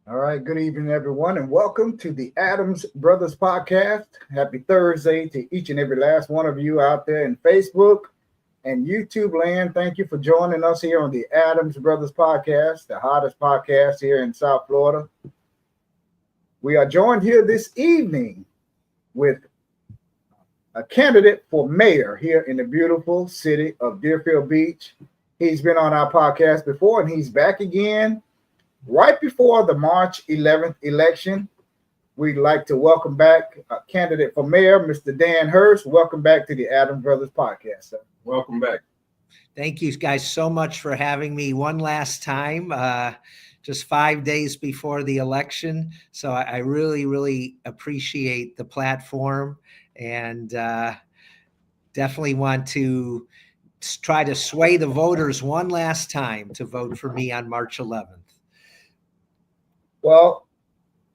All right, good evening, everyone, and welcome to the Adams Brothers Podcast. Happy Thursday to each and every last one of you out there in Facebook and YouTube land. Thank you for joining us here on the Adams Brothers Podcast, the hottest podcast here in South Florida. We are joined here this evening with a candidate for mayor here in the beautiful city of Deerfield Beach. He's been on our podcast before, and he's back again right before the March 11th election. We'd like to welcome back a candidate for mayor, Mr. Dan Herz. Welcome back to the Adams Brothers Podcast, sir. Welcome back. Thank you guys so much for having me one last time, just 5 days before the election. So I really, really appreciate the platform and definitely want to try to sway the voters one last time to vote for me on March 11th. Well,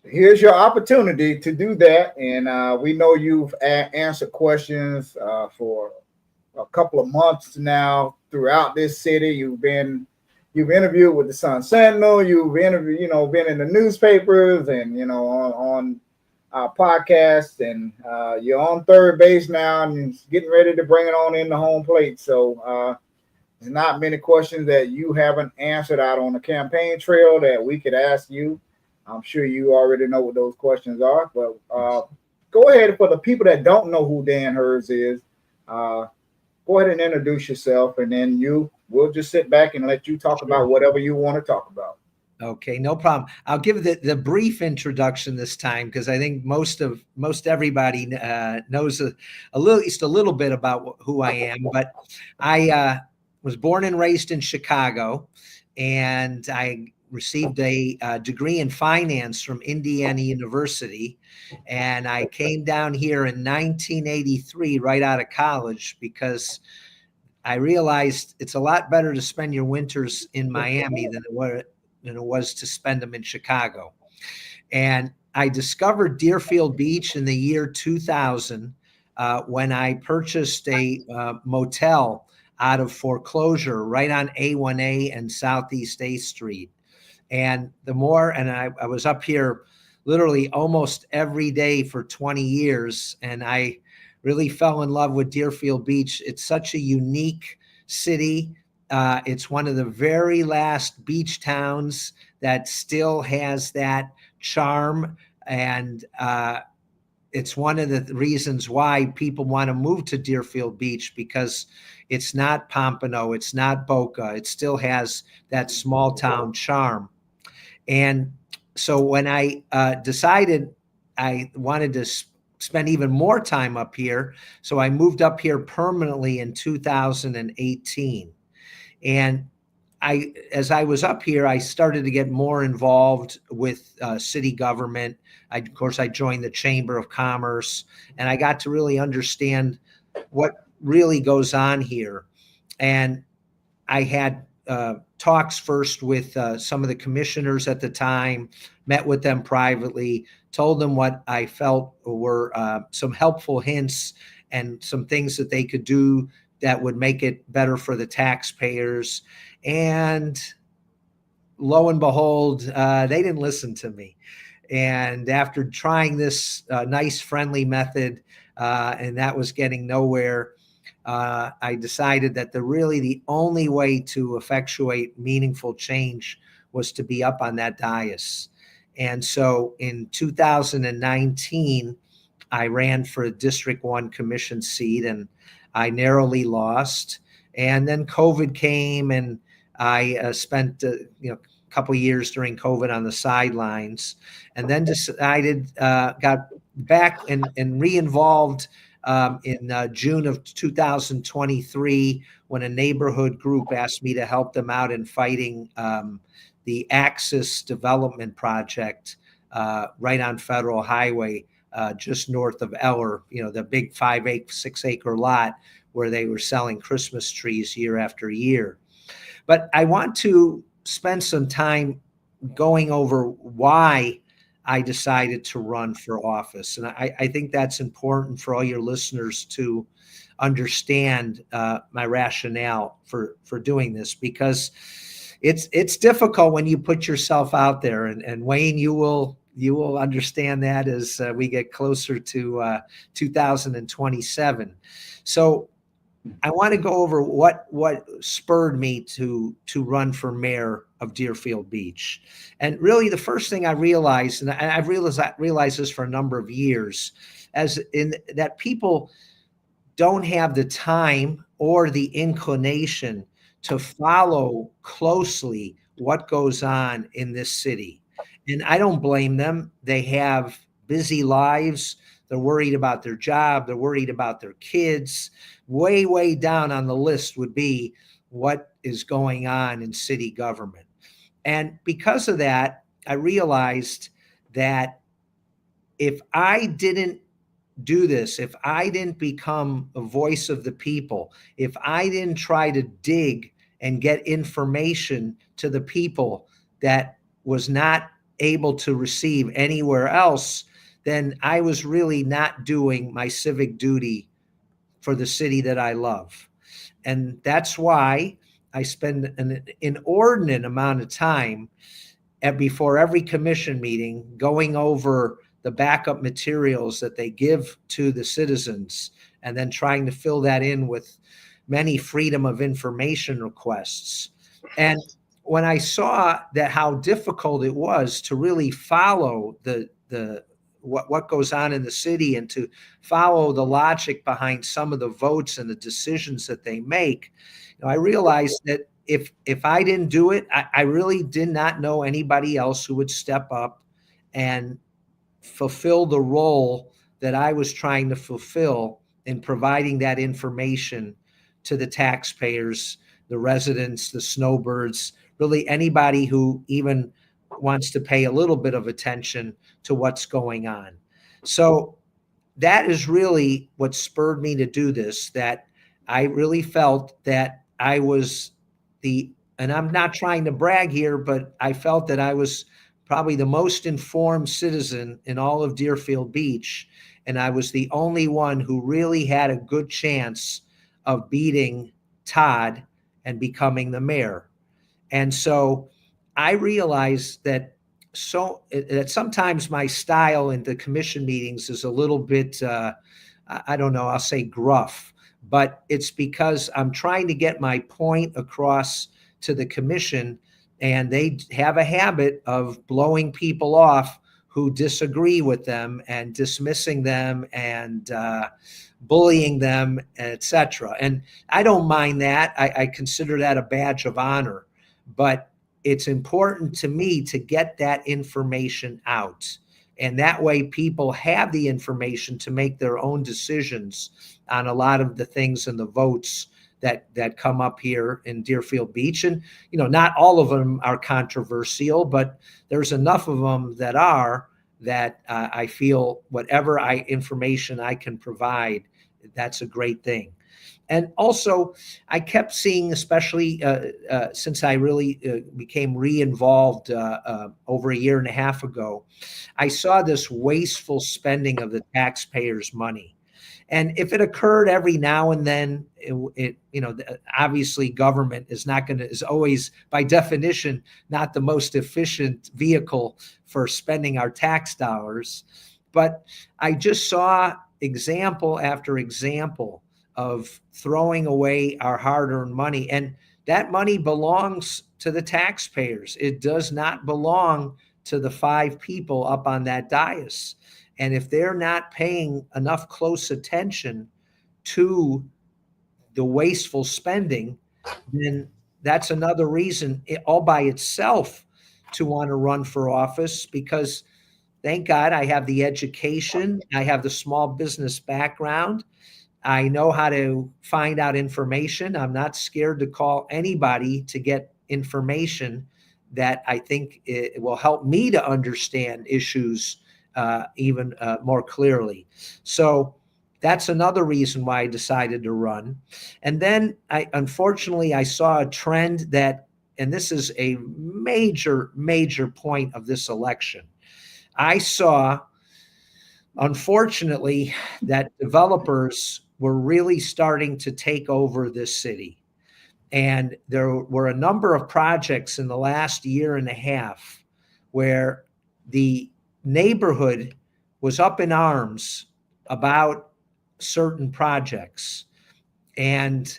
here's your opportunity to do that. And we know you've answered questions for a couple of months now throughout this city. You've interviewed with the Sun Sentinel. You've interviewed, been in the newspapers and on our podcast, and you're on third base now and getting ready to bring it on in the home plate. So there's not many questions that you haven't answered out on the campaign trail that we could ask you. I'm sure you already know what those questions are, but go ahead. For the people that don't know who Dan Herz is, go ahead and introduce yourself, and then we'll just sit back and let you talk about whatever you want to talk about. Okay, no problem. I'll give the brief introduction this time because I think most everybody knows at least a little bit about who I am. But I was born and raised in Chicago, and I received a degree in finance from Indiana University. And I came down here in 1983, right out of college, because I realized it's a lot better to spend your winters in Miami than it was to spend them in Chicago. And I discovered Deerfield Beach in the year 2000 when I purchased a motel out of foreclosure right on A1A and Southeast 8th Street. And I was up here literally almost every day for 20 years. And I really fell in love with Deerfield Beach. It's such a unique city. It's one of the very last beach towns that still has that charm. And it's one of the reasons why people want to move to Deerfield Beach, because it's not Pompano, it's not Boca. It still has that small town charm. And so when I decided I wanted to spend even more time up here, so I moved up here permanently in 2018. And as I was up here, I started to get more involved with city government. Of course, I joined the Chamber of Commerce, and I got to really understand what really goes on here. And I had talks first with some of the commissioners at the time, met with them privately, told them what I felt were some helpful hints and some things that they could do that would make it better for the taxpayers. And lo and behold, they didn't listen to me. And after trying this nice, friendly method, and that was getting nowhere, I decided that the only way to effectuate meaningful change was to be up on that dais. And so in 2019, I ran for a District 1 commission seat, and I narrowly lost. And then COVID came, and I spent a couple of years during COVID on the sidelines, and then decided, got back and re-involved in June of 2023 when a neighborhood group asked me to help them out in fighting the Axis development project right on Federal Highway just north of Eller, the big 6-acre lot where they were selling Christmas trees year after year. But I want to spend some time going over why I decided to run for office. And I think that's important for all your listeners to understand my rationale for doing this, because it's difficult when you put yourself out there, and Wayne, you will understand that as we get closer to 2027. So I want to go over what spurred me to run for mayor of Deerfield Beach. And really the first thing I realized, and I've realized this for a number of years, as in that people don't have the time or the inclination to follow closely what goes on in this city. And I don't blame them. They have busy lives. They're worried about their job. They're worried about their kids. Way, way down on the list would be what is going on in city government. And because of that, I realized that if I didn't do this, if I didn't become a voice of the people, if I didn't try to dig and get information to the people that was not able to receive anywhere else, then I was really not doing my civic duty for the city that I love. And that's why I spend an inordinate amount of time before every commission meeting going over the backup materials that they give to the citizens, and then trying to fill that in with many freedom of information requests. And when I saw that how difficult it was to really follow what goes on in the city and to follow the logic behind some of the votes and the decisions that they make, I realized that if I didn't do it, I really did not know anybody else who would step up and fulfill the role that I was trying to fulfill in providing that information to the taxpayers, the residents, the snowbirds, really anybody who even wants to pay a little bit of attention to what's going on. So that is really what spurred me to do this, that I really felt that I was and I'm not trying to brag here, but I felt that I was probably the most informed citizen in all of Deerfield Beach. And I was the only one who really had a good chance of beating Todd and becoming the mayor. And so I realized that sometimes my style in the commission meetings is a little bit, I don't know, I'll say gruff, but it's because I'm trying to get my point across to the commission, and they have a habit of blowing people off who disagree with them and dismissing them and bullying them, etc. And I don't mind that. I consider that a badge of honor, but it's important to me to get that information out. And that way people have the information to make their own decisions on a lot of the things and the votes that come up here in Deerfield Beach. And, not all of them are controversial, but there's enough of them that are, that I feel whatever information I can provide, that's a great thing. And also, I kept seeing, especially since I really became re-involved over a year and a half ago, I saw this wasteful spending of the taxpayers' money. And if it occurred every now and then, obviously government is always, by definition, not the most efficient vehicle for spending our tax dollars. But I just saw example after example of throwing away our hard-earned money. And that money belongs to the taxpayers. It does not belong to the 5 people up on that dais. And if they're not paying enough close attention to the wasteful spending, then that's another reason all by itself to want to run for office, because thank God I have the education, I have the small business background, I know how to find out information. I'm not scared to call anybody to get information that I think it will help me to understand issues even more clearly. So that's another reason why I decided to run. And then unfortunately, I saw a trend that, and this is a major, major point of this election. I saw, unfortunately, that developers were really starting to take over this city. And there were a number of projects in the last year and a half where the neighborhood was up in arms about certain projects. And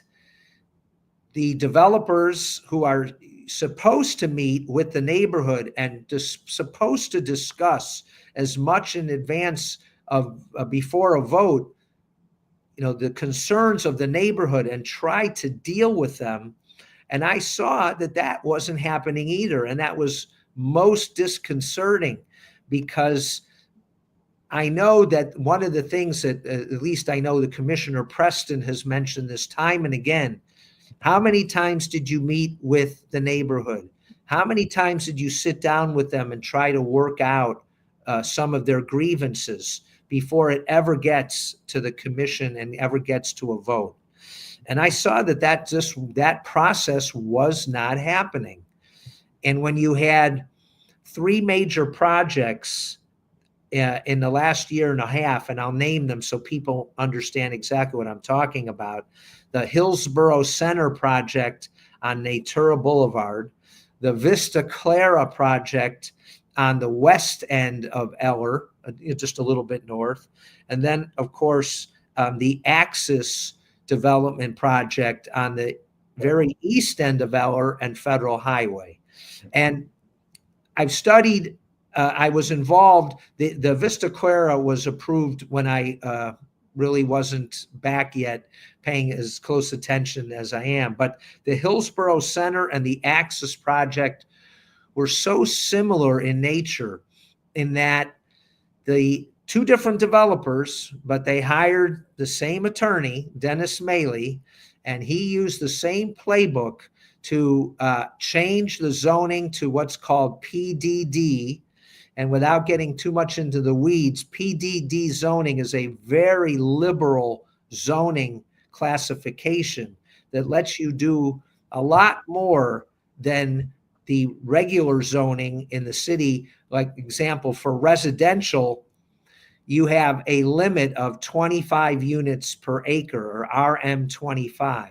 the developers who are supposed to meet with the neighborhood and supposed to discuss as much in advance of before a vote, the concerns of the neighborhood and try to deal with them. And I saw that wasn't happening either. And that was most disconcerting, because I know that one of the things that at least I know the Commissioner Preston has mentioned this time and again. How many times did you meet with the neighborhood? How many times did you sit down with them and try to work out some of their grievances before it ever gets to the commission and ever gets to a vote? And I saw that process was not happening. And when you had 3 major projects in the last year and a half, and I'll name them so people understand exactly what I'm talking about: the Hillsborough Center project on Natura Boulevard, the Vista Clara project on the west end of Eller, just a little bit north, and then, of course, the Axis development project on the very east end of Eller and Federal Highway. And I've studied, I was involved, the Vista Clara was approved when I really wasn't back yet paying as close attention as I am. But the Hillsborough Center and the Axis project were so similar in nature, in that the 2 different developers, but they hired the same attorney, Dennis Maley, and he used the same playbook to change the zoning to what's called PDD. And without getting too much into the weeds, PDD zoning is a very liberal zoning classification that lets you do a lot more than the regular zoning in the city. Like, example, for residential, you have a limit of 25 units per acre, or RM25.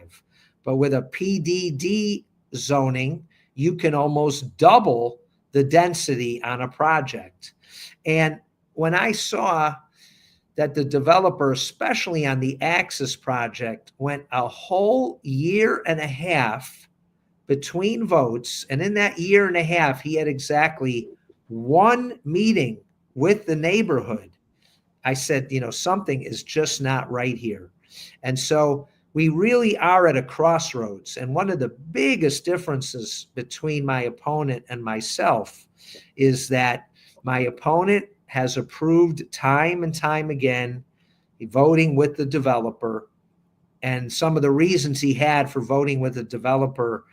But with a PDD zoning, you can almost double the density on a project. And when I saw that the developer, especially on the Axis project, went a whole year and a half between votes, and in that year and a half, he had exactly 1 meeting with the neighborhood, I said, something is just not right here. And so we really are at a crossroads. And one of the biggest differences between my opponent and myself is that my opponent has approved time and time again voting with the developer. And some of the reasons he had for voting with the developer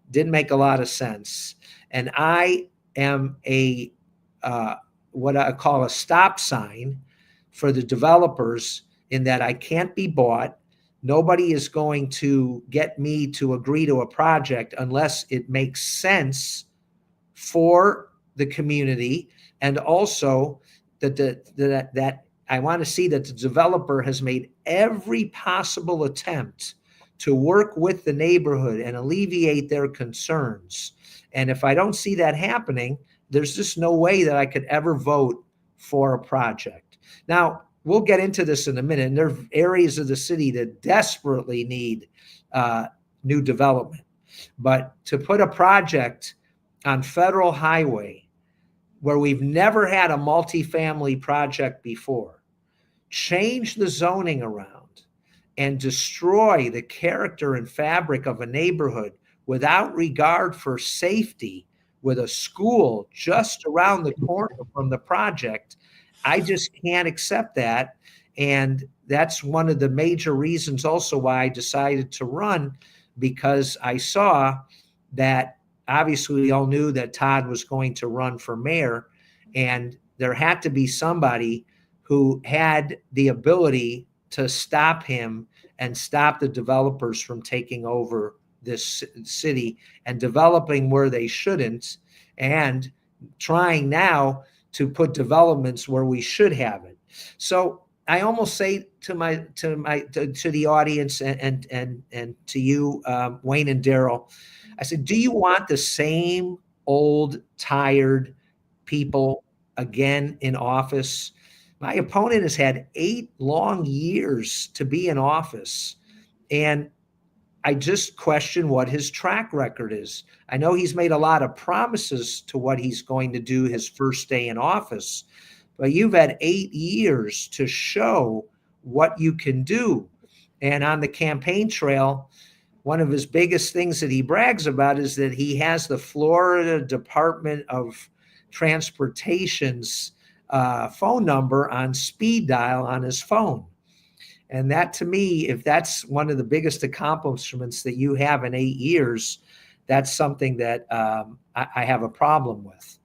didn't make a lot of sense. And I am what I call a stop sign for the developers, in that I can't be bought. Nobody is going to get me to agree to a project unless it makes sense for the community, and also that I want to see that the developer has made every possible attempt to work with the neighborhood and alleviate their concerns. And if I don't see that happening, there's just no way that I could ever vote for a project. Now, we'll get into this in a minute, and there are areas of the city that desperately need new development. But to put a project on Federal Highway where we've never had a multifamily project before, change the zoning around, and destroy the character and fabric of a neighborhood without regard for safety, with a school just around the corner from the project, I just can't accept that. And that's one of the major reasons also why I decided to run, because I saw that obviously we all knew that Todd was going to run for mayor, and there had to be somebody who had the ability to stop him and stop the developers from taking over this city and developing where they shouldn't, and trying now to put developments where we should have it. So I almost say to the audience and to you, Wayne and Daryl, I said, do you want the same old, tired people again in office? My opponent has had 8 long years to be in office, and I just question what his track record is. I know he's made a lot of promises to what he's going to do his first day in office, but you've had 8 years to show what you can do. And on the campaign trail, one of his biggest things that he brags about is that he has the Florida Department of Transportation's phone number on speed dial on his phone. And that, to me, if that's one of the biggest accomplishments that you have in 8 years, that's something that I have a problem with.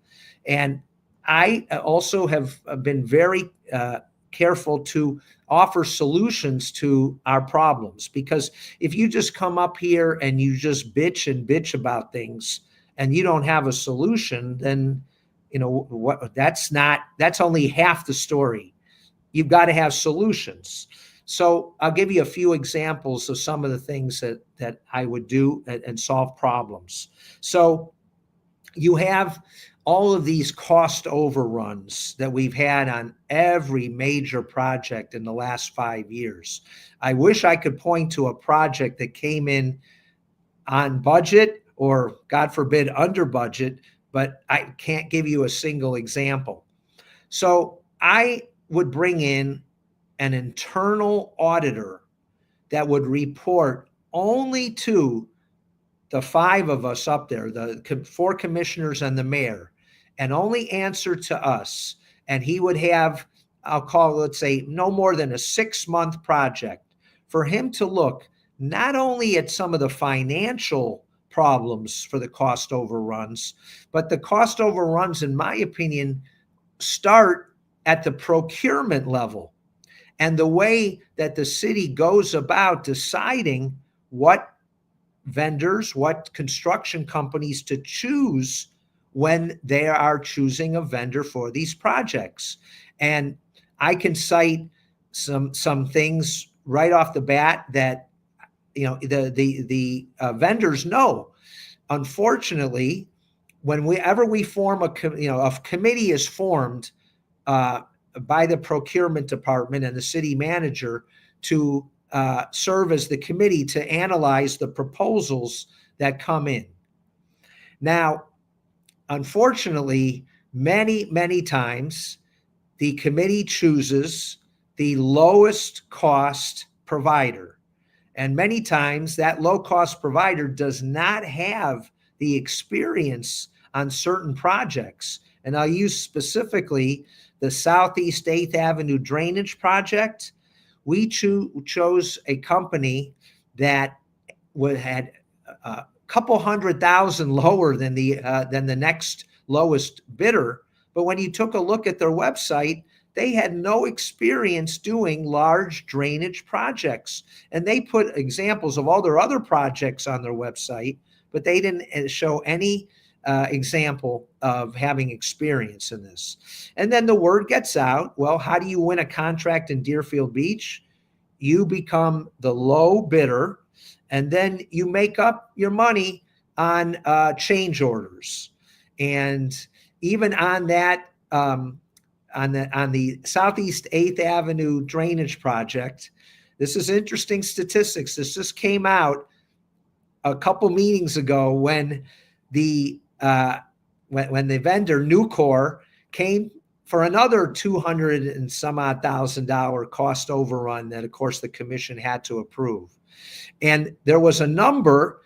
And I also have been very careful to offer solutions to our problems, because if you just come up here and you just bitch about things and you don't have a solution, then that's only half the story. You've got to have solutions. So I'll give you a few examples of some of the things that I would do and solve problems. So you have all of these cost overruns that we've had on every major project in the last 5 years. I wish I could point to a project that came in on budget or, God forbid, under budget, but I can't give you a single example. So I would bring in an internal auditor that would report only to the 5 of us up there, the 4 commissioners and the mayor, and only answer to us. And he would have, I'll call, let's say, no more than a 6-month project for him to look not only at some of the financial problems for the cost overruns, but the cost overruns, in my opinion, start at the procurement level. And the way that the city goes about deciding what vendors, what construction companies to choose when they are choosing a vendor for these projects. And I can cite some things right off the bat that the vendors know. Unfortunately, whenever we form a committee is formed by the procurement department and the city manager to serve as the committee to analyze the proposals that come in. Now, unfortunately, many times the committee chooses the lowest cost provider. And many times that low cost provider does not have the experience on certain projects. And I'll use specifically the Southeast 8th Avenue drainage project. We chose a company that had a couple $100,000 lower than the next lowest bidder. But when you took a look at their website, they had no experience doing large drainage projects. And they put examples of all their other projects on their website, but they didn't show any example of having experience in this. And then the word gets out. Well, how do you win a contract in Deerfield Beach? You become the low bidder, and then you make up your money on change orders. And even on that, on the Southeast 8th Avenue drainage project, this is interesting statistics. This just came out a couple meetings ago when the vendor Nucor came for another $200 and some odd $1,000 cost overrun that, of course, the commission had to approve. And there was a number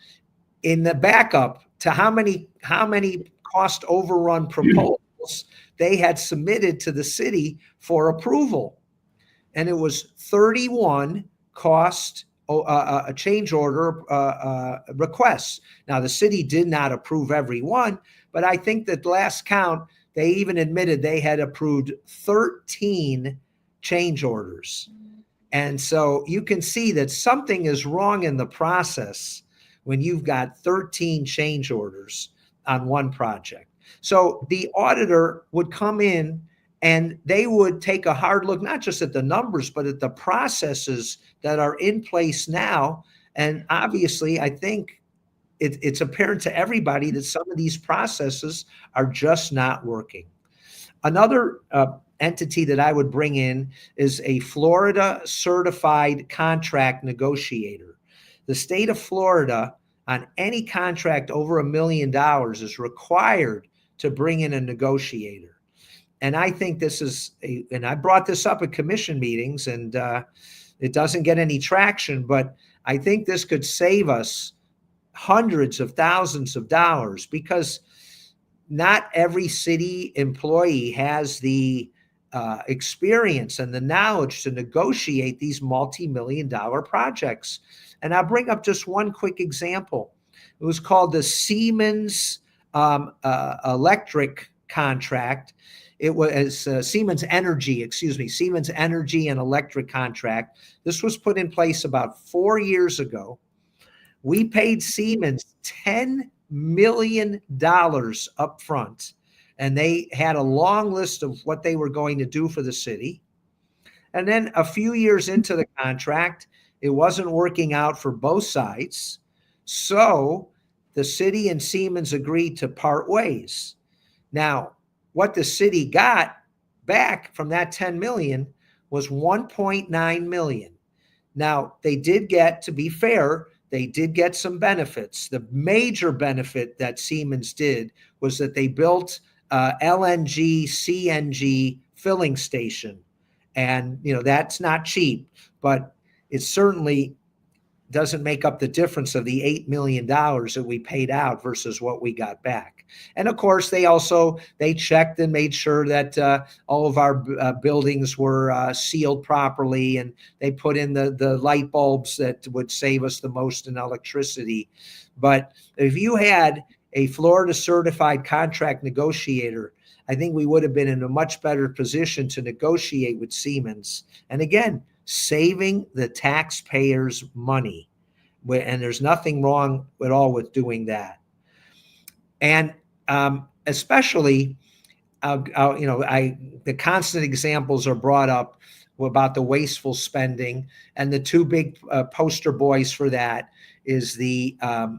in the backup to how many cost overrun proposals they had submitted to the city for approval. And it was 31 cost a change order requests. Now, the city did not approve every one, but I think that last count, they even admitted they had approved 13 change orders. And so you can see that something is wrong in the process when you've got 13 change orders on one project. So the auditor would come in And they would take a hard look, not just at the numbers, but at the processes that are in place now. And obviously, I think it's apparent to everybody that some of these processes are just not working. Another entity that I would bring in is a Florida certified contract negotiator. The state of Florida, on any contract over $1 million, is required to bring in a negotiator. And I think this is and I brought this up at commission meetings, and it doesn't get any traction, but I think this could save us hundreds of thousands of dollars, because not every city employee has the experience and the knowledge to negotiate these multi-million-dollar projects. And I'll bring up just one quick example. It was called the Siemens electric contract. It was Siemens Energy and Electric contract. This was put in place about 4 years ago. We paid Siemens $10 million up front, and they had a long list of what they were going to do for the city. And then a few years into the contract, it wasn't working out for both sides. So the city and Siemens agreed to part ways. Now, what the city got back from that 10 million was 1.9 million. Now, they did get, to be fair, they did get some benefits. The major benefit that Siemens did was that they built LNG, CNG filling station. And, that's not cheap, but it certainly doesn't make up the difference of the $8 million that we paid out versus what we got back. And of course, they checked and made sure that all of our buildings were sealed properly, and they put in the light bulbs that would save us the most in electricity. But if you had a Florida certified contract negotiator, I think we would have been in a much better position to negotiate with Siemens. And again, saving the taxpayers money. And there's nothing wrong at all with doing that. And especially, the constant examples are brought up about the wasteful spending, and the two big poster boys for that is the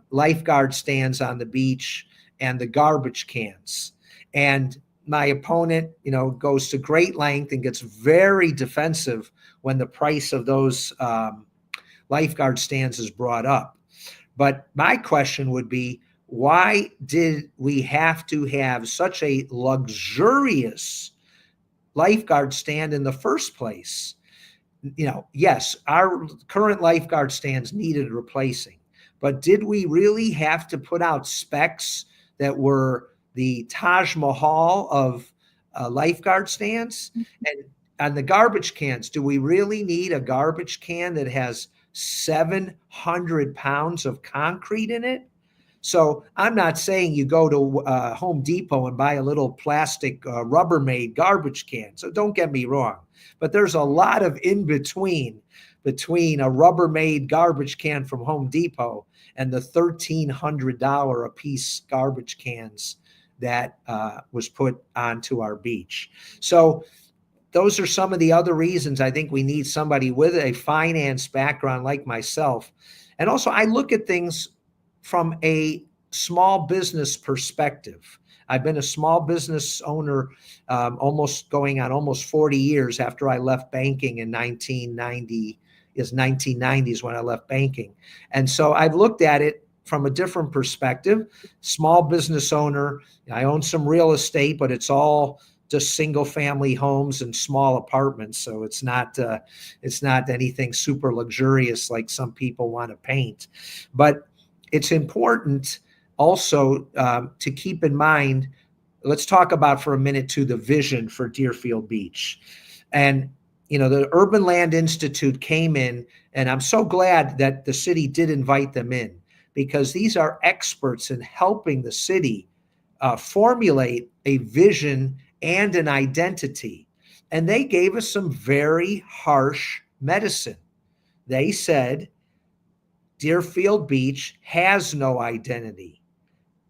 lifeguard stands on the beach and the garbage cans. And my opponent, goes to great length and gets very defensive when the price of those lifeguard stands is brought up. But my question would be, why did we have to have such a luxurious lifeguard stand in the first place? Yes, our current lifeguard stands needed replacing, but did we really have to put out specs that were the Taj Mahal of lifeguard stands? And on the garbage cans, do we really need a garbage can that has 700 pounds of concrete in it? So I'm not saying you go to Home Depot and buy a little plastic Rubbermaid garbage can. So don't get me wrong, but there's a lot of in between a Rubbermaid garbage can from Home Depot and the $1,300 a piece garbage cans that was put onto our beach. So those are some of the other reasons I think we need somebody with a finance background like myself. And also, I look at things from a small business perspective. I've been a small business owner almost 40 years after I left banking in 1990. Is 1990s when I left banking. And so I've looked at it from a different perspective. Small business owner, I own some real estate, but it's all just single family homes and small apartments. So it's not anything super luxurious like some people want to paint. But it's important also to keep in mind, let's talk about for a minute too, the vision for Deerfield Beach. And the Urban Land Institute came in, and I'm so glad that the city did invite them in, because these are experts in helping the city formulate a vision and an identity. And they gave us some very harsh medicine. They said Deerfield Beach has no identity.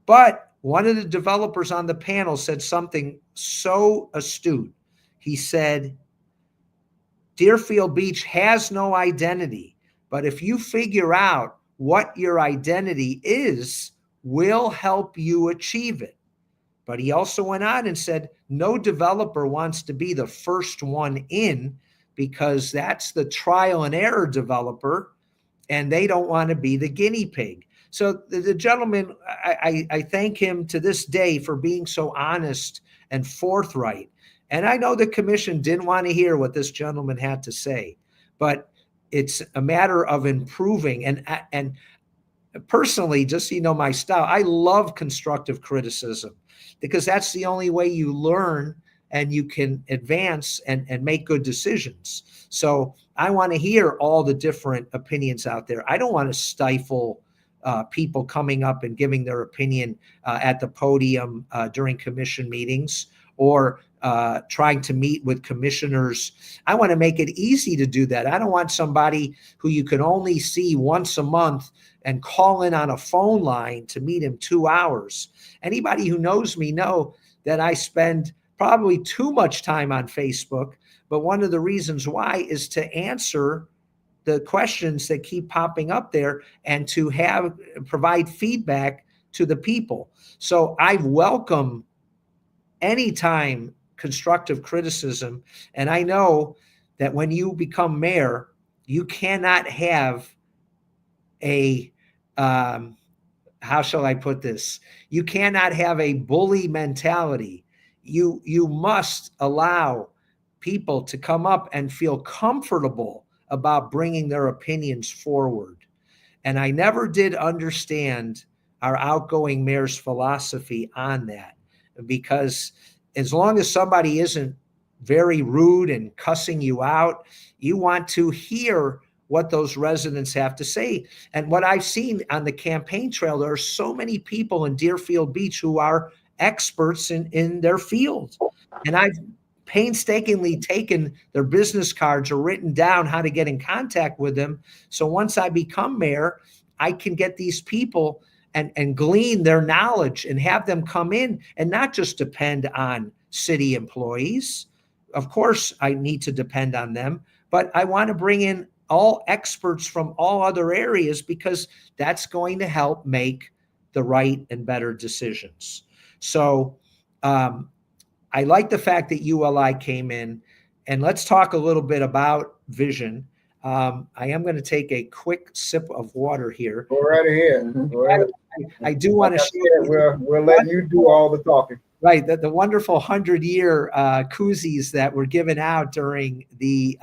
But one of the developers on the panel said something so astute. he said, Deerfield Beach has no identity, but if you figure out what your identity is, we'll help you achieve it. But he also went on and said, no developer wants to be the first one in because that's the trial and error developer, and they don't want to be the guinea pig. So the gentleman, I thank him to this day for being so honest and forthright. And I know the commission didn't want to hear what this gentleman had to say, but it's a matter of improving. And personally, just so you know my style, I love constructive criticism because that's the only way you learn and you can advance and make good decisions. So I want to hear all the different opinions out there. I don't want to stifle people coming up and giving their opinion at the podium during commission meetings or trying to meet with commissioners. I want to make it easy to do that. I don't want somebody who you can only see once a month and call in on a phone line to meet him 2 hours. Anybody who knows me know that I spend probably too much time on Facebook, but one of the reasons why is to answer the questions that keep popping up there and to provide feedback to the people. So I welcome anytime constructive criticism. And I know that when you become mayor, you cannot have a, how shall I put this? You cannot have a bully mentality. You must allow people to come up and feel comfortable about bringing their opinions forward. And I never did understand our outgoing mayor's philosophy on that, because as long as somebody isn't very rude and cussing you out, you want to hear what those residents have to say. And what I've seen on the campaign trail, there are so many people in Deerfield Beach who are experts in their field. And I've painstakingly taken their business cards or written down how to get in contact with them. So once I become mayor, I can get these people and glean their knowledge and have them come in and not just depend on city employees. Of course, I need to depend on them, but I want to bring in all experts from all other areas because that's going to help make the right and better decisions. So I like the fact that ULI came in, and let's talk a little bit about vision. I am going to take a quick sip of water here. Go right ahead. Go ahead. I do want to share. We're letting you do all the talking. Right, the wonderful 100-year koozies that were given out during the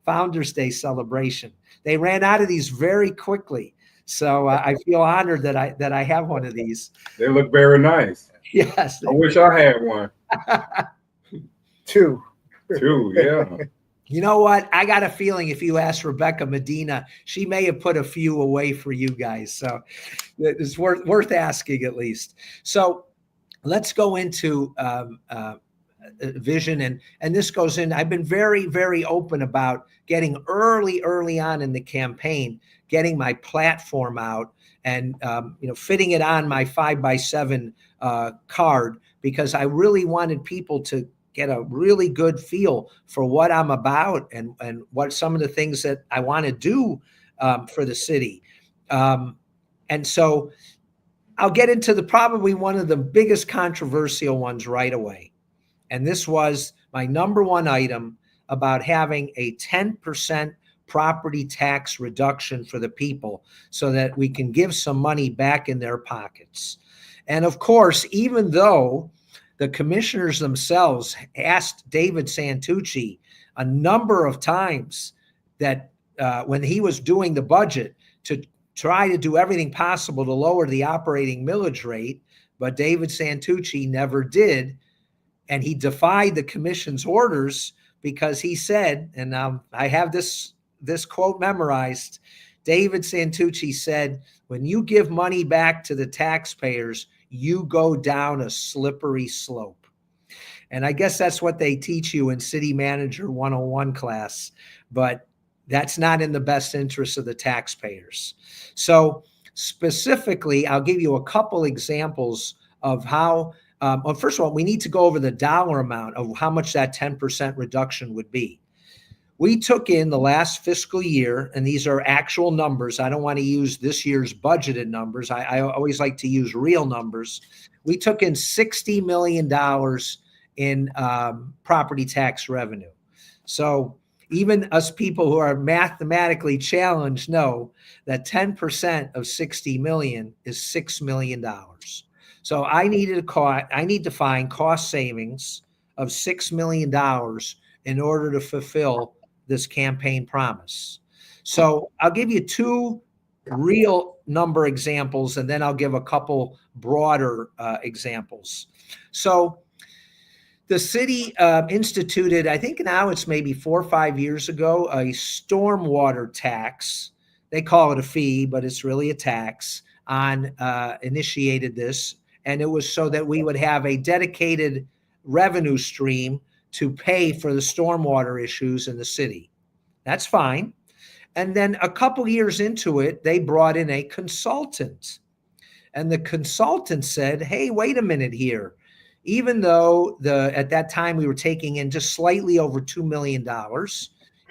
Founders Day celebration. They ran out of these very quickly, so I feel honored that I have one of these. They look very nice. Yes, I wish I had one. Two, yeah. You know what? I got a feeling if you ask Rebecca Medina, she may have put a few away for you guys. So it's worth asking at least. So let's go into vision. And this goes in, I've been very, very open about getting early on in the campaign, getting my platform out and, fitting it on my 5x7 card, because I really wanted people to get a really good feel for what I'm about and what some of the things that I want to do for the city. And so I'll get into probably one of the biggest controversial ones right away. And this was my number one item about having a 10% property tax reduction for the people so that we can give some money back in their pockets. And of course, even though the commissioners themselves asked David Santucci a number of times that when he was doing the budget to try to do everything possible to lower the operating millage rate, but David Santucci never did. And he defied the commission's orders because he said, and I have this quote memorized, David Santucci said, when you give money back to the taxpayers, you go down a slippery slope. And I guess that's what they teach you in City Manager 101 class, but that's not in the best interest of the taxpayers. So specifically, I'll give you a couple examples of how Well, first of all, we need to go over the dollar amount of how much that 10% reduction would be. We took in the last fiscal year, and these are actual numbers. I don't want to use this year's budgeted numbers. I always like to use real numbers. We took in $60 million in property tax revenue. So even us people who are mathematically challenged know that 10% of 60 million is $6 million. So I need to find cost savings of $6 million in order to fulfill this campaign promise. So I'll give you two real number examples, and then I'll give a couple broader examples. So the city instituted, I think now it's maybe 4 or 5 years ago, a stormwater tax. They call it a fee, but it's really a tax initiated this. And it was so that we would have a dedicated revenue stream to pay for the stormwater issues in the city. That's fine. And then a couple years into it, they brought in a consultant. And the consultant said, hey, wait a minute here. Even though at that time we were taking in just slightly over $2 million,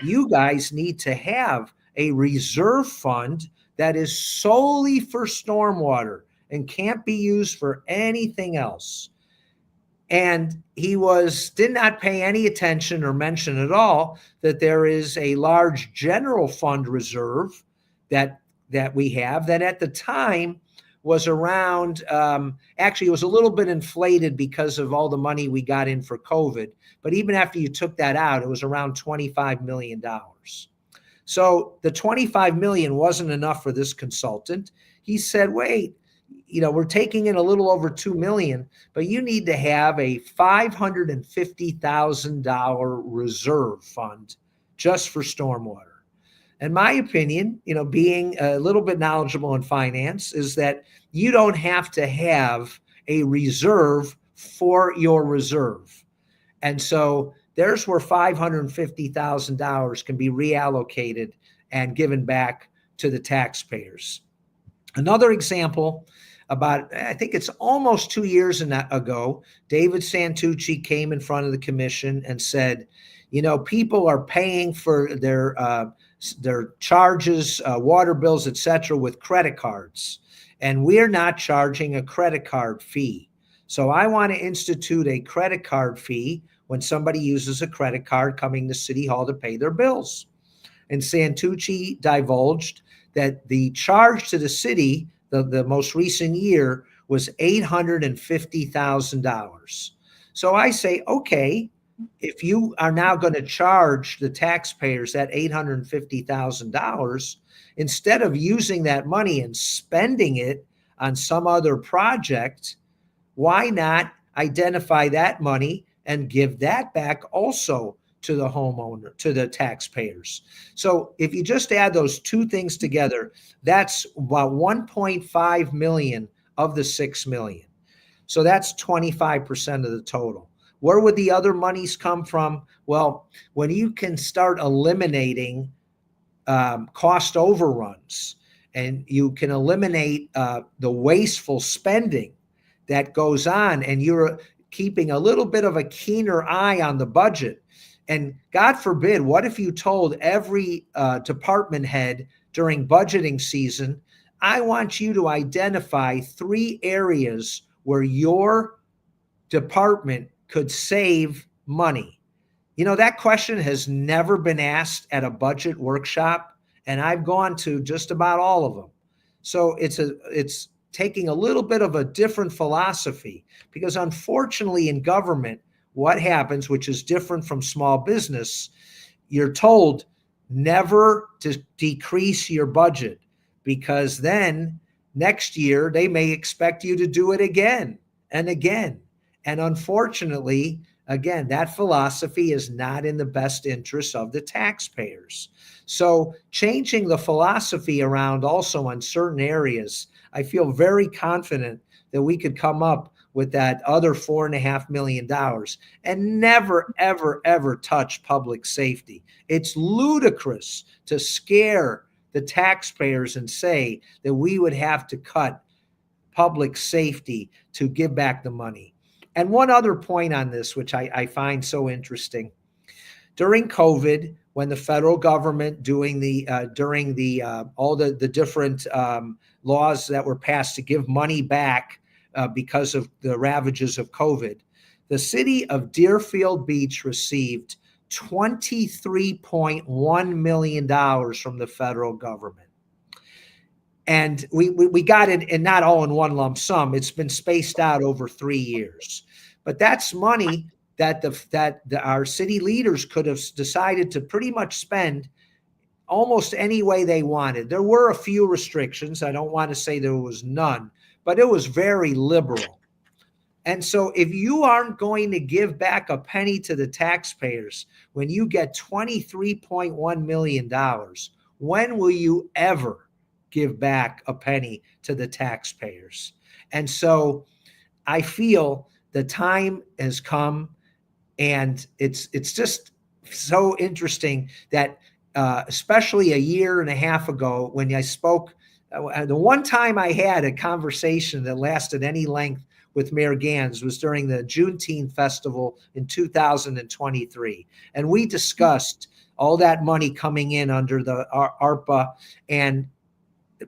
you guys need to have a reserve fund that is solely for stormwater and can't be used for anything else. And he did not pay any attention or mention at all that there is a large general fund reserve that we have that at the time was around, actually it was a little bit inflated because of all the money we got in for COVID. But even after you took that out, it was around $25 million. So the $25 million wasn't enough for this consultant. He said, wait, we're taking in a little over $2 million, but you need to have a $550,000 reserve fund just for stormwater. And my opinion, being a little bit knowledgeable in finance, is that you don't have to have a reserve for your reserve. And so there's where $550,000 can be reallocated and given back to the taxpayers. Another example, I think it's almost 2 years ago, David Santucci came in front of the commission and said, people are paying for their charges, water bills, etc., with credit cards, and we're not charging a credit card fee. So I want to institute a credit card fee when somebody uses a credit card coming to City Hall to pay their bills. And Santucci divulged that the charge to the city, the most recent year, was $850,000. So I say, okay, if you are now going to charge the taxpayers that $850,000, instead of using that money and spending it on some other project, why not identify that money and give that back also to the homeowner, to the taxpayers? So if you just add those two things together, that's about 1.5 million of the 6 million. So that's 25% of the total. Where would the other monies come from? Well, when you can start eliminating cost overruns, and you can eliminate the wasteful spending that goes on, and you're keeping a little bit of a keener eye on the budget. And God forbid, what if you told every department head during budgeting season, I want you to identify 3 areas where your department could save money. That question has never been asked at a budget workshop, and I've gone to just about all of them. So it's taking a little bit of a different philosophy, because unfortunately in government, what happens, which is different from small business, you're told never to decrease your budget, because then next year they may expect you to do it again and again. And unfortunately, again, that philosophy is not in the best interest of the taxpayers. So changing the philosophy around also on certain areas, I feel very confident that we could come up with that other $4.5 million and never, ever, ever touch public safety. It's ludicrous to scare the taxpayers and say that we would have to cut public safety to give back the money. And one other point on this, which I find so interesting. During COVID, when the federal government during all the different laws that were passed to give money back because of the ravages of COVID, the city of Deerfield Beach received $23.1 million from the federal government. And we got it, and not all in one lump sum. It's been spaced out over 3 years. But that's money that our city leaders could have decided to pretty much spend almost any way they wanted. There were a few restrictions. I don't want to say there was none, but it was very liberal. And so if you aren't going to give back a penny to the taxpayers when you get $23.1 million, when will you ever give back a penny to the taxpayers? And so I feel the time has come, and it's just so interesting that especially a year and a half ago when I spoke, the one time I had a conversation that lasted any length with Mayor Gans was during the Juneteenth festival in 2023. And we discussed all that money coming in under the ARPA. And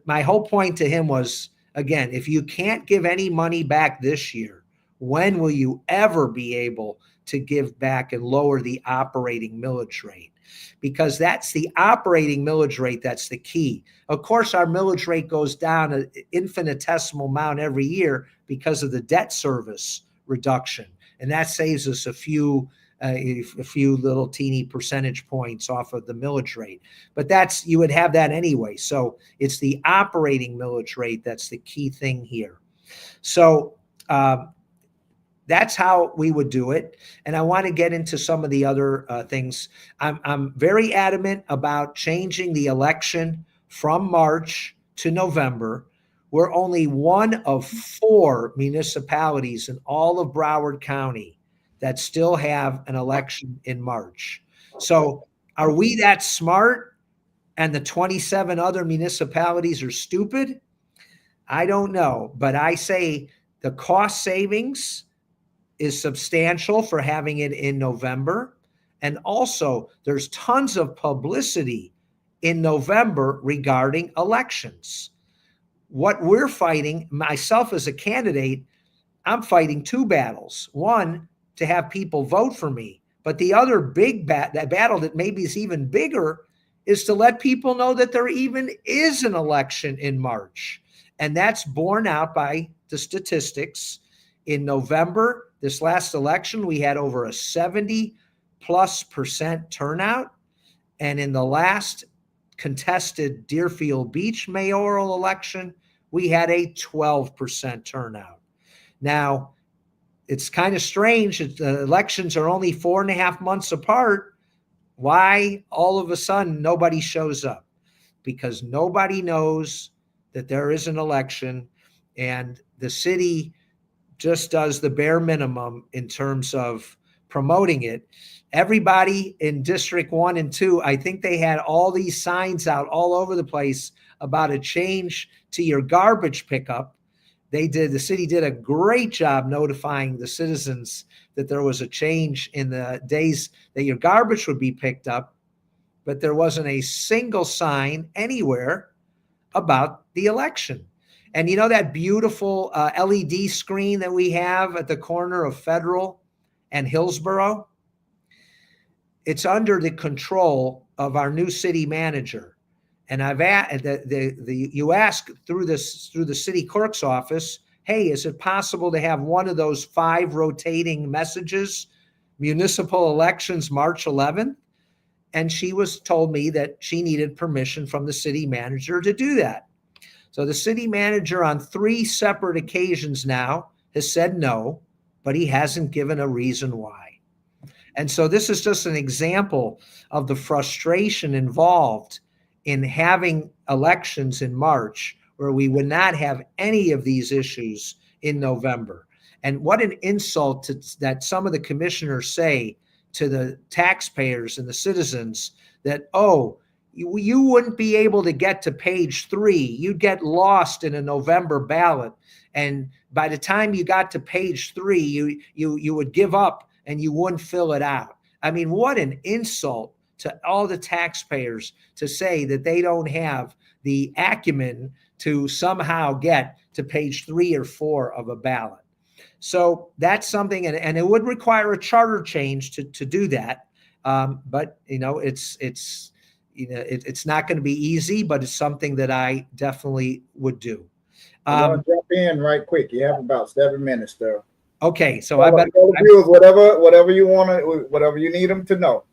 my whole point to him was, again, if you can't give any money back this year, when will you ever be able to give back and lower the operating millage rate? Because that's the operating millage rate that's the key. Of course, our millage rate goes down an infinitesimal amount every year because of the debt service reduction, and that saves us a few little teeny percentage points off of the millage rate. But you would have that anyway. So it's the operating millage rate that's the key thing here. So that's how we would do it. And I want to get into some of the other things. I'm very adamant about changing the election from March to November. We're only one of 4 municipalities in all of Broward County that still have an election in March. So are we that smart and the 27 other municipalities are stupid? I don't know, but I say the cost savings is substantial for having it in November. And also there's tons of publicity in November regarding elections. What we're fighting, myself as a candidate, I'm fighting 2 battles. One, to have people vote for me. But the other big battle that maybe is even bigger is to let people know that there even is an election in March. And that's borne out by the statistics. In November, this last election, we had over a 70+% turnout. And in the last contested Deerfield Beach mayoral election, we had a 12% turnout. Now, it's kind of strange that the elections are only 4.5 months apart. Why all of a sudden nobody shows up? Because nobody knows that there is an election, and the city just does the bare minimum in terms of promoting it. Everybody in District 1 and 2, I think they had all these signs out all over the place about a change to your garbage pickup. The city did a great job notifying the citizens that there was a change in the days that your garbage would be picked up, but there wasn't a single sign anywhere about the election. And you know that beautiful LED screen that we have at the corner of Federal and Hillsborough? It's under the control of our new city manager. And you ask through the city clerk's office, hey, is it possible to have one of those 5 rotating messages, municipal elections March 11th? And she told me that she needed permission from the city manager to do that. So the city manager on 3 separate occasions now has said no, but he hasn't given a reason why. And so this is just an example of the frustration involved in having elections in March, where we would not have any of these issues in November. And what an insult that some of the commissioners say to the taxpayers and the citizens that, oh, you wouldn't be able to get to page 3. You'd get lost in a November ballot. And by the time you got to page 3, you would give up and you wouldn't fill it out. I mean, what an insult to all the taxpayers to say that they don't have the acumen to somehow get to page 3 or 4 of a ballot. So that's something, and it would require a charter change to do that. But it's not going to be easy, but it's something that I definitely would do. I want to jump in right quick. You have about 7 minutes there. Okay, so viewers, whatever you want to, whatever you need them to know.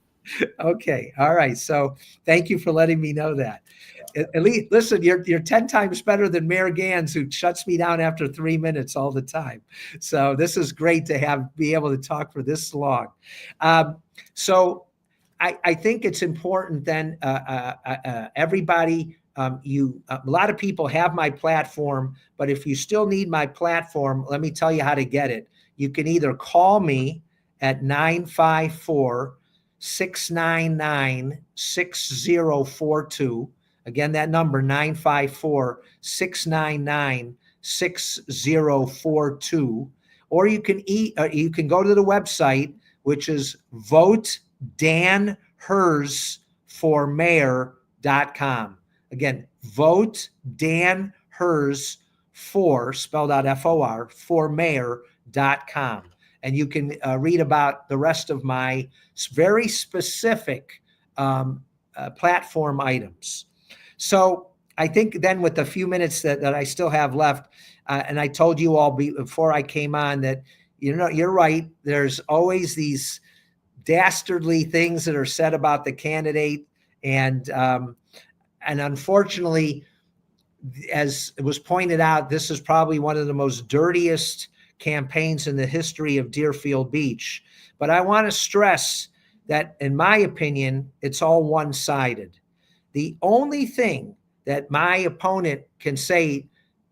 Okay, all right. So thank you for letting me know that. At least, listen, you're 10 times better than Mayor Gans, who shuts me down after 3 minutes all the time. So this is great to be able to talk for this long. So I think it's important then, everybody, a lot of people have my platform, but if you still need my platform, let me tell you how to get it. You can either call me at 954-699-6042. Again, that number, 954-699-6042. Or you can go to the website, which is votedanherzformayor.com. Again, votedanherz4, spelled out F-O-R, for mayor.com. And you can read about the rest of my very specific platform items. So I think then with the few minutes that I still have left, and I told you all before I came on that, you're right. There's always these dastardly things that are said about the candidate. And unfortunately, as it was pointed out, this is probably one of the most dirtiest campaigns in the history of Deerfield Beach. But I want to stress that, in my opinion, it's all one-sided. The only thing that my opponent can say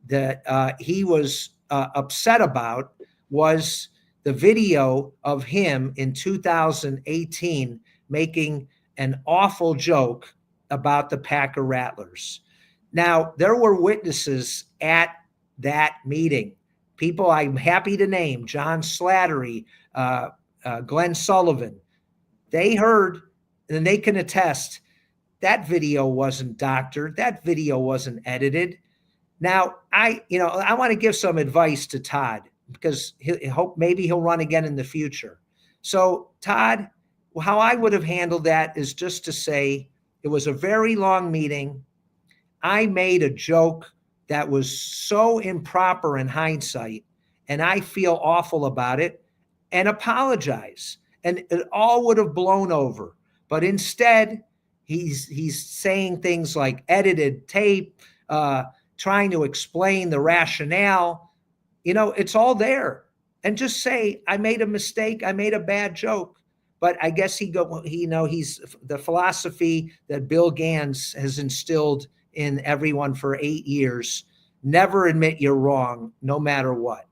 that he was upset about was the video of him in 2018 making an awful joke about the Packer Rattlers. Now, there were witnesses at that meeting. People I'm happy to name: John Slattery, Glenn Sullivan. They heard, and they can attest, that video wasn't doctored. That video wasn't edited. Now, I want to give some advice to Todd, because maybe he'll run again in the future. So, Todd, how I would have handled that is just to say it was a very long meeting. I made a joke that was so improper in hindsight, and I feel awful about it, and apologize. And it all would have blown over. But instead, he's saying things like edited tape, trying to explain the rationale. It's all there. And just say, I made a mistake. I made a bad joke. But I guess he's the philosophy that Bill Gans has instilled in everyone for 8 years: never admit you're wrong, no matter what.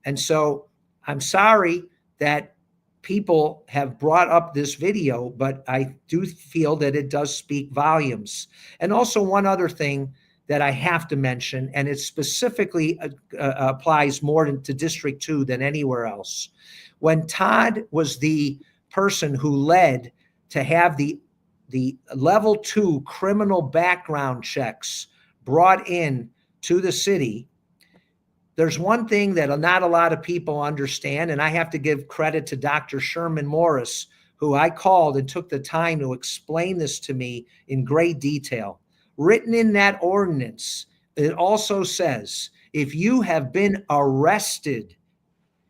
And so I'm sorry that people have brought up this video, but I do feel that it does speak volumes. And also one other thing that I have to mention, and it specifically applies more to District 2 than anywhere else. When Todd was the person who led to have the level 2 criminal background checks brought in to the city, there's one thing that not a lot of people understand, and I have to give credit to Dr. Sherman Morris, who I called and took the time to explain this to me in great detail. Written in that ordinance, it also says, if you have been arrested,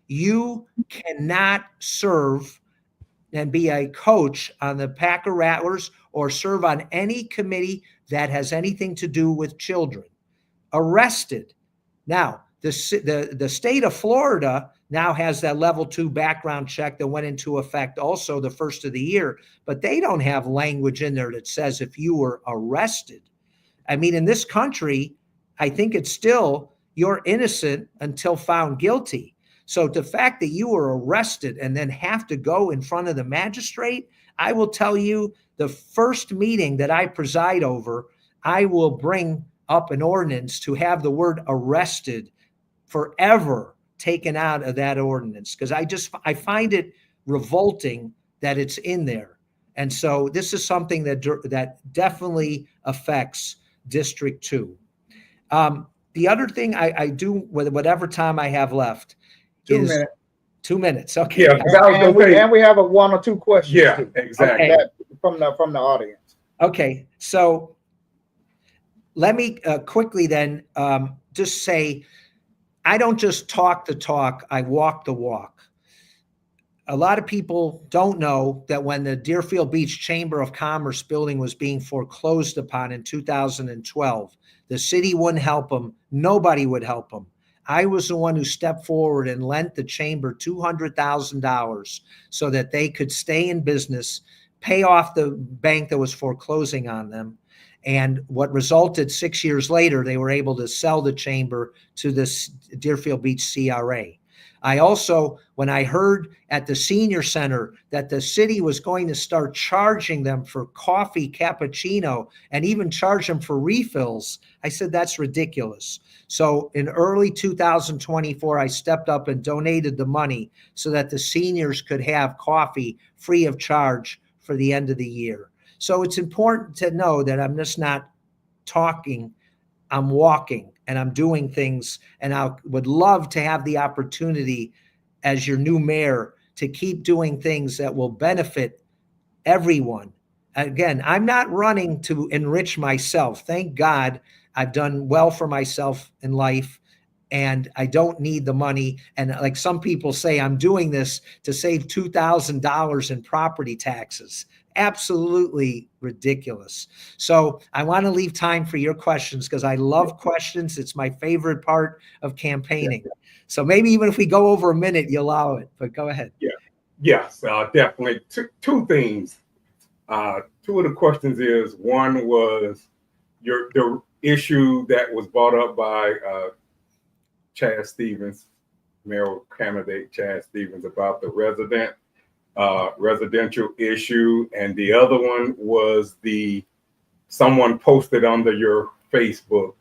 you cannot serve and be a coach on the Packer Rattlers or serve on any committee that has anything to do with children. Arrested. Now, the state of Florida now has that level 2 background check that went into effect also the first of the year, but they don't have language in there that says if you were arrested. I mean, in this country, I think it's still you're innocent until found guilty. So the fact that you were arrested and then have to go in front of the magistrate, I will tell you, the first meeting that I preside over, I will bring up an ordinance to have the word arrested forever taken out of that ordinance, because I find it revolting that it's in there. And so this is something that definitely affects District 2. The other thing I do with whatever time I have left 2 is minutes. 2 minutes. Okay. Yeah, 'cause I was And, gonna say- we have a 1 or 2 questions Yeah, too, exactly. that from the audience. Okay. So let me quickly then just say, I don't just talk the talk, I walk the walk. A lot of people don't know that when the Deerfield Beach Chamber of Commerce building was being foreclosed upon in 2012, the city wouldn't help them. Nobody would help them. I was the one who stepped forward and lent the chamber $200,000 so that they could stay in business, pay off the bank that was foreclosing on them. And what resulted 6 years later, they were able to sell the chamber to this Deerfield Beach CRA. I also, when I heard at the senior center that the city was going to start charging them for coffee, cappuccino, and even charge them for refills, I said, that's ridiculous. So in early 2024, I stepped up and donated the money so that the seniors could have coffee free of charge for the end of the year. So it's important to know that I'm just not talking, I'm walking and I'm doing things. And I would love to have the opportunity as your new mayor to keep doing things that will benefit everyone. Again, I'm not running to enrich myself. Thank God I've done well for myself in life and I don't need the money. And like some people say, I'm doing this to save $2,000 in property taxes. Absolutely ridiculous. So I want to leave time for your questions because I love questions. It's my favorite part of campaigning. So maybe even if we go over a minute, you allow it, but go ahead. Yeah. Yes, definitely. Two things. Two of the questions is, one was the issue that was brought up by Chad Stevens, mayoral candidate Chad Stevens, about the residential issue, and the other one was someone posted under your Facebook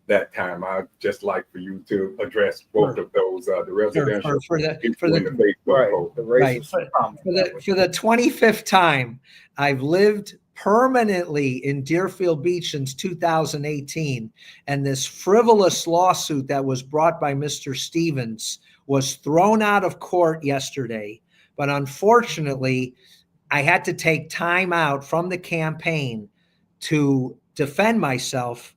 that time. I'd just like for you to address both of those, the residential for the Facebook post. Right. For the 25th time, I've lived permanently in Deerfield Beach since 2018, and this frivolous lawsuit that was brought by Mr. Stevens was thrown out of court yesterday. But unfortunately, I had to take time out from the campaign to defend myself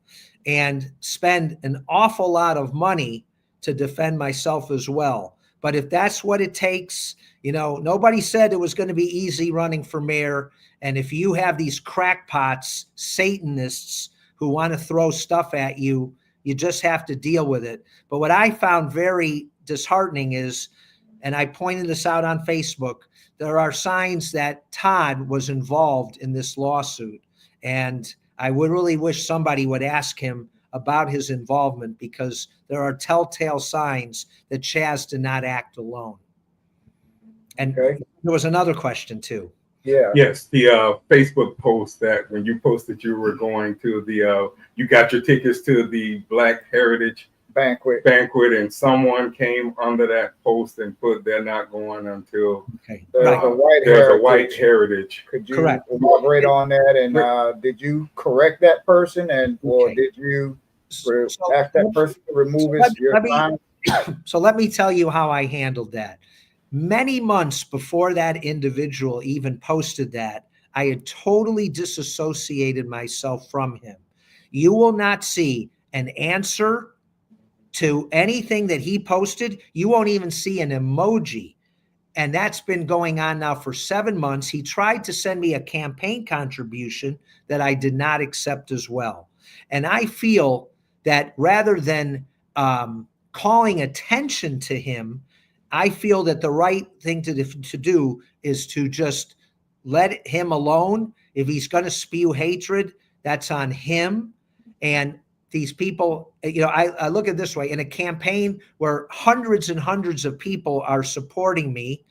and spend an awful lot of money to defend myself as well. But if that's what it takes, nobody said it was going to be easy running for mayor. And if you have these crackpots, Satanists who want to throw stuff at you, you just have to deal with it. But what I found very disheartening is, and I pointed this out on Facebook, there are signs that Todd was involved in this lawsuit. And I would really wish somebody would ask him about his involvement, because there are telltale signs that Chaz did not act alone. And there was another question too. Yeah. Yes, the Facebook post that when you posted you were going to you got your tickets to the Black Heritage banquet, and someone came under that post and put they're not going until there's a white heritage. Could you elaborate on that? And did you correct that person, or did you ask that person to remove your sign? So let me tell you how I handled that. Many months before that individual even posted that, I had totally disassociated myself from him. You will not see an answer to anything that he posted. You won't even see an emoji. And that's been going on now for 7 months. He tried to send me a campaign contribution that I did not accept as well. And I feel that rather than calling attention to him, I feel that the right thing to do is to just let him alone. If he's going to spew hatred, that's on him. And these people, I look at it this way: in a campaign where hundreds and hundreds of people are supporting me,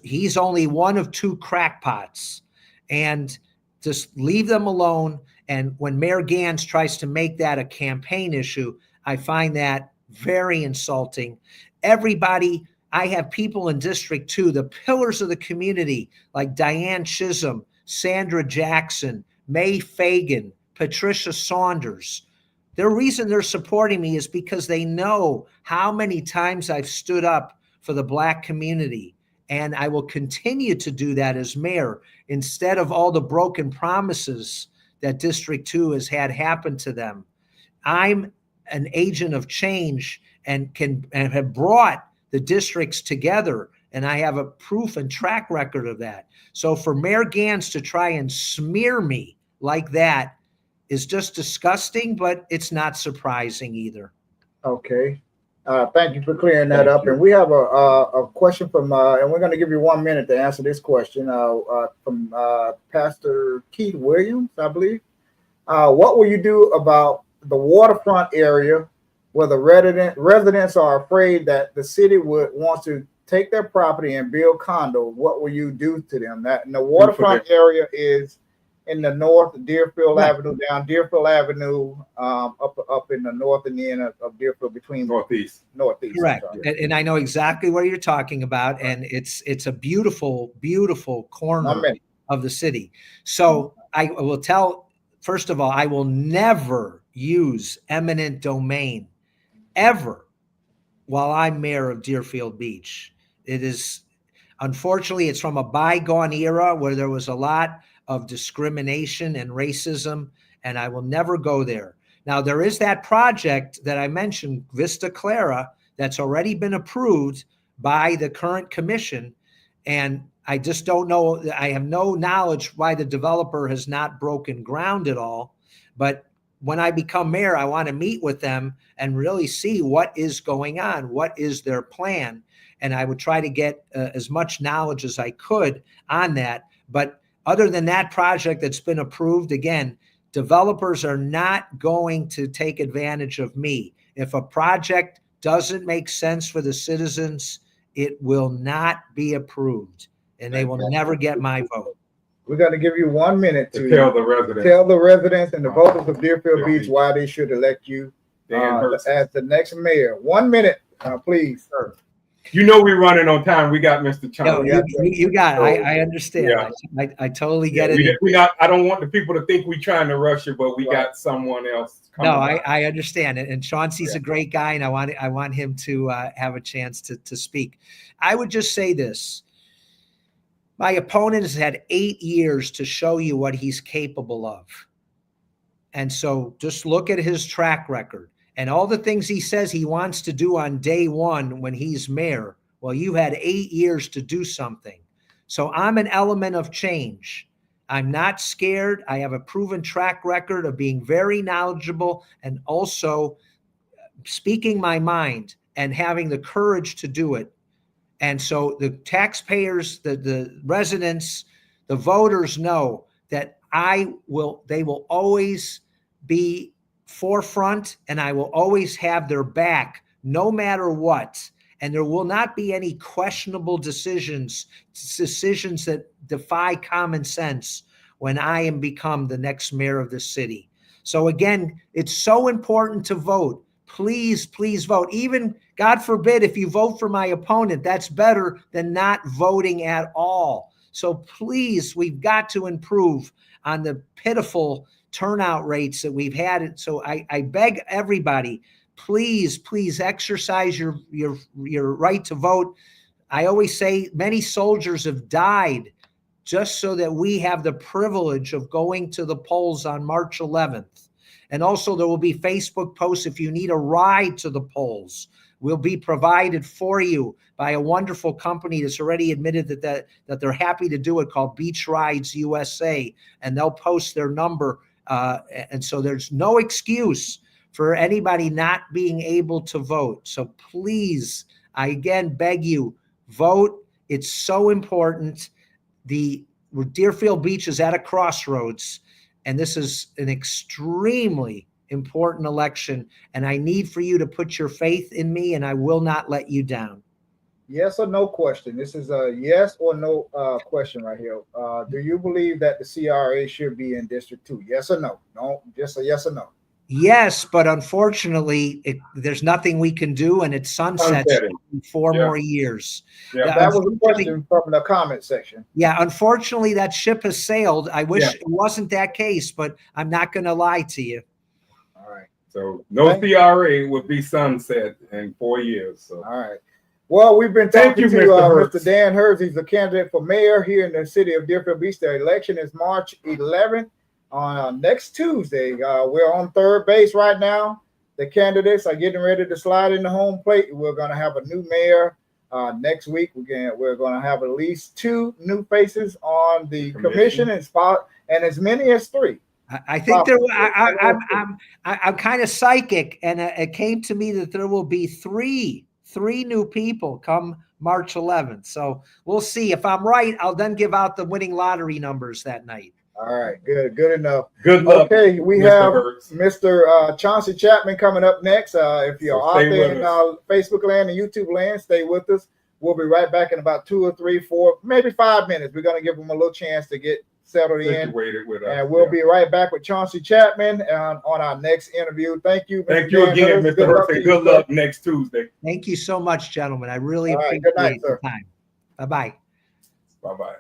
he's only one of two crackpots, and just leave them alone. And when Mayor Gans tries to make that a campaign issue, I find that very insulting. Everybody, I have people in District 2, the pillars of the community, like Diane Chisholm, Sandra Jackson, May Fagan, Patricia Saunders. The reason they're supporting me is because they know how many times I've stood up for the Black community. And I will continue to do that as mayor, instead of all the broken promises that District 2 has had happen to them. I'm an agent of change and have brought the districts together, and I have a proof and track record of that. So for Mayor Gans to try and smear me like that is just disgusting, but it's not surprising either. Okay. Thank you for clearing that up. And we have a question from, and we're going to give you 1 minute to answer this question from Pastor Keith Williams, I believe. What will you do about the waterfront area where the residents are afraid that the city would want to take their property and build condos? What will you do to them? And the waterfront area is in the north, Deerfield Avenue, down Deerfield Avenue, up in the northern end of Deerfield, between northeast. Correct. And I know exactly what you're talking about, and it's a beautiful, beautiful corner of the city. So I will tell, first of all, I will never use eminent domain ever while I'm mayor of Deerfield Beach. It is, unfortunately, it's from a bygone era where there was a lot of discrimination and racism, and I will never go there. Now, there is that project that I mentioned, Vista Clara, that's already been approved by the current commission, and I just don't know, I have no knowledge why the developer has not broken ground at all. But when I become mayor, I want to meet with them and really see what is going on, what is their plan, and I would try to get as much knowledge as I could on that. But other than that project that's been approved, again, developers are not going to take advantage of me. If a project doesn't make sense for the citizens, it will not be approved, and they will never get my vote. We're going to give you 1 minute to tell the residents and the voters of Deerfield Beach why they should elect you as the next mayor. 1 minute, please, sir. You know we're running on time. We got Mr. Chong. You got it. I understand. Yeah. I totally get it. I don't want the people to think we're trying to rush it, but we got someone else coming. No, I understand it. And Chauncey's a great guy, and I want him to have a chance to speak. I would just say this. My opponent has had 8 years to show you what he's capable of. And so just look at his track record. And all the things he says he wants to do on day one when he's mayor, well, you had 8 years to do something. So I'm an element of change. I'm not scared. I have a proven track record of being very knowledgeable and also speaking my mind and having the courage to do it. And so the taxpayers, the residents, the voters know that they will always be forefront, and I will always have their back no matter what. And there will not be any questionable decisions that defy common sense when I am become the next mayor of the city. So again, it's so important to vote. Please, please vote. Even, God forbid, if you vote for my opponent, that's better than not voting at all. So please, we've got to improve on the pitiful turnout rates that we've had. So I beg everybody, please, please exercise your right to vote. I always say many soldiers have died just so that we have the privilege of going to the polls on March 11th. And also there will be Facebook posts if you need a ride to the polls. Will be provided for you by a wonderful company that's already admitted that they're happy to do it, called Beach Rides USA, and they'll post their number. And so there's no excuse for anybody not being able to vote. So please, I again beg you, vote. It's so important. Deerfield Beach is at a crossroads, and this is an extremely important election, and I need for you to put your faith in me, and I will not let you down. Yes or no question. This is a yes or no question right here. Do you believe that the CRA should be in District 2? Yes or no? No, just a yes or no. Yes, but unfortunately, there's nothing we can do, and it sunsets in 4 more years. Yeah, that was a question from the comment section. Yeah, unfortunately, that ship has sailed. I wish it wasn't that case, but I'm not going to lie to you. All right. So no CRA would be sunset in 4 years. So. All right. Well, we've been talking to Mr. Dan Herz. He's a candidate for mayor here in the city of Deerfield Beach. The election is March 11th on next Tuesday. We're on third base right now. The candidates are getting ready to slide in the home plate. We're going to have a new mayor next week. We're going to have at least 2 new faces on the commission and as many as 3. I think I'm kind of psychic, and it came to me that there will be three new people come March 11th. So we'll see. If I'm right, I'll then give out the winning lottery numbers that night. All right, good enough. Good luck. Okay, we have Mr. Chauncey Chapman coming up next. If you're out there in Facebook land and YouTube land, stay with us. We'll be right back in about 2 or 3, 4, maybe 5 minutes. We're going to give them a little chance to get settled in. With us, and we'll be right back with Chauncey Chapman on our next interview. Thank you. Thank you again, Mr. Herz. Good luck next Tuesday. Thank you so much, gentlemen. I really appreciate good night, the time. Bye-bye. Bye-bye.